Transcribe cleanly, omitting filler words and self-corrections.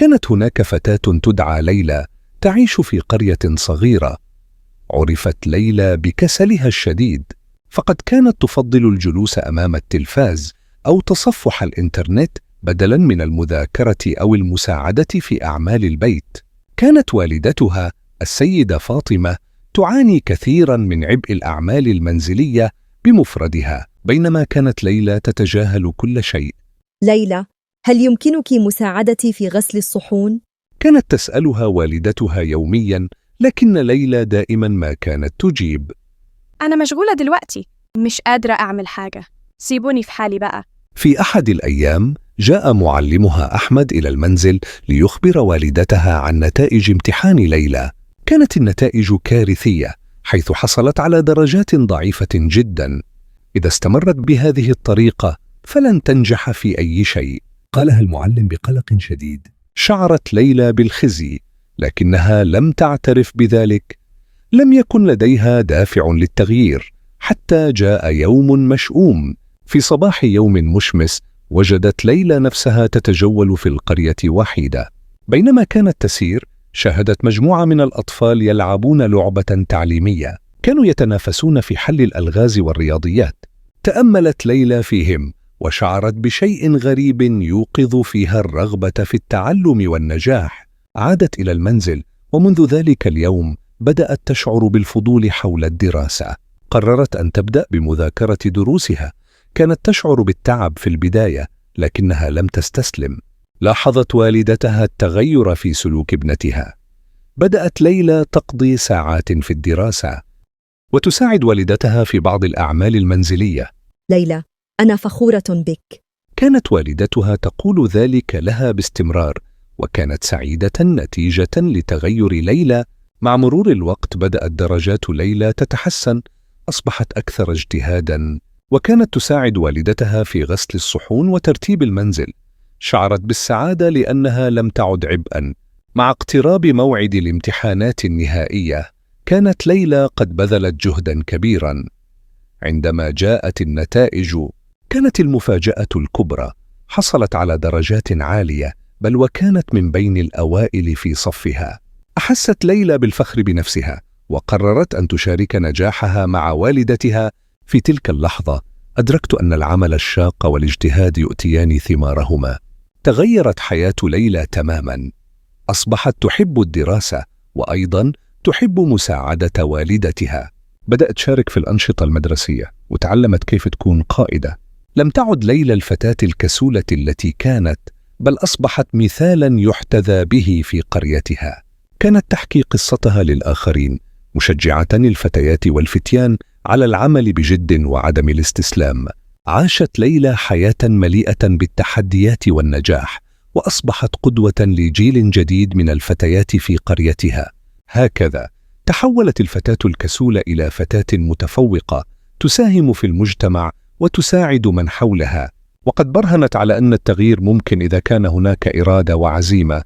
كانت هناك فتاة تدعى ليلى تعيش في قرية صغيرة. عرفت ليلى بكسلها الشديد، فقد كانت تفضل الجلوس أمام التلفاز أو تصفح الإنترنت بدلاً من المذاكرة أو المساعدة في أعمال البيت. كانت والدتها السيدة فاطمة تعاني كثيراً من عبء الأعمال المنزلية بمفردها، بينما كانت ليلى تتجاهل كل شيء. ليلى، هل يمكنك مساعدتي في غسل الصحون؟ كانت تسألها والدتها يومياً، لكن ليلى دائماً ما كانت تجيب: أنا مشغولة دلوقتي، مش قادرة أعمل حاجة، سيبوني في حالي بقى. في أحد الأيام جاء معلمها أحمد إلى المنزل ليخبر والدتها عن نتائج امتحان ليلى. كانت النتائج كارثية، حيث حصلت على درجات ضعيفة جدا. إذا استمرت بهذه الطريقة فلن تنجح في أي شيء، قالها المعلم بقلق شديد. شعرت ليلى بالخزي، لكنها لم تعترف بذلك. لم يكن لديها دافع للتغيير، حتى جاء يوم مشؤوم. في صباح يوم مشمس وجدت ليلى نفسها تتجول في القرية وحيدة. بينما كانت تسير، شاهدت مجموعة من الأطفال يلعبون لعبة تعليمية. كانوا يتنافسون في حل الألغاز والرياضيات. تأملت ليلى فيهم وشعرت بشيء غريب يوقظ فيها الرغبة في التعلم والنجاح. عادت إلى المنزل، ومنذ ذلك اليوم بدأت تشعر بالفضول حول الدراسة. قررت أن تبدأ بمذاكرة دروسها. كانت تشعر بالتعب في البداية، لكنها لم تستسلم. لاحظت والدتها التغير في سلوك ابنتها. بدأت ليلى تقضي ساعات في الدراسة وتساعد والدتها في بعض الأعمال المنزلية. ليلى، أنا فخورة بك. كانت والدتها تقول ذلك لها باستمرار، وكانت سعيدة نتيجة لتغير ليلى. مع مرور الوقت بدأت درجات ليلى تتحسن، أصبحت أكثر اجتهاداً، وكانت تساعد والدتها في غسل الصحون وترتيب المنزل. شعرت بالسعادة لأنها لم تعد عبئاً. مع اقتراب موعد الامتحانات النهائية، كانت ليلى قد بذلت جهداً كبيراً. عندما جاءت النتائج، كانت المفاجأة الكبرى. حصلت على درجات عالية، بل وكانت من بين الأوائل في صفها. أحست ليلى بالفخر بنفسها، وقررت أن تشارك نجاحها مع والدتها. في تلك اللحظة أدركت أن العمل الشاق والاجتهاد يؤتيان ثمارهما. تغيرت حياة ليلى تماماً. أصبحت تحب الدراسة، وأيضاً تحب مساعدة والدتها. بدأت تشارك في الأنشطة المدرسية، وتعلمت كيف تكون قائدة. لم تعد ليلى الفتاة الكسولة التي كانت، بل أصبحت مثالاً يحتذى به في قريتها. كانت تحكي قصتها للآخرين، مشجعة الفتيات والفتيان على العمل بجد وعدم الاستسلام. عاشت ليلى حياة مليئة بالتحديات والنجاح، وأصبحت قدوة لجيل جديد من الفتيات في قريتها. هكذا تحولت الفتاة الكسولة إلى فتاة متفوقة، تساهم في المجتمع وتساعد من حولها. وقد برهنت على أن التغيير ممكن إذا كان هناك إرادة وعزيمة.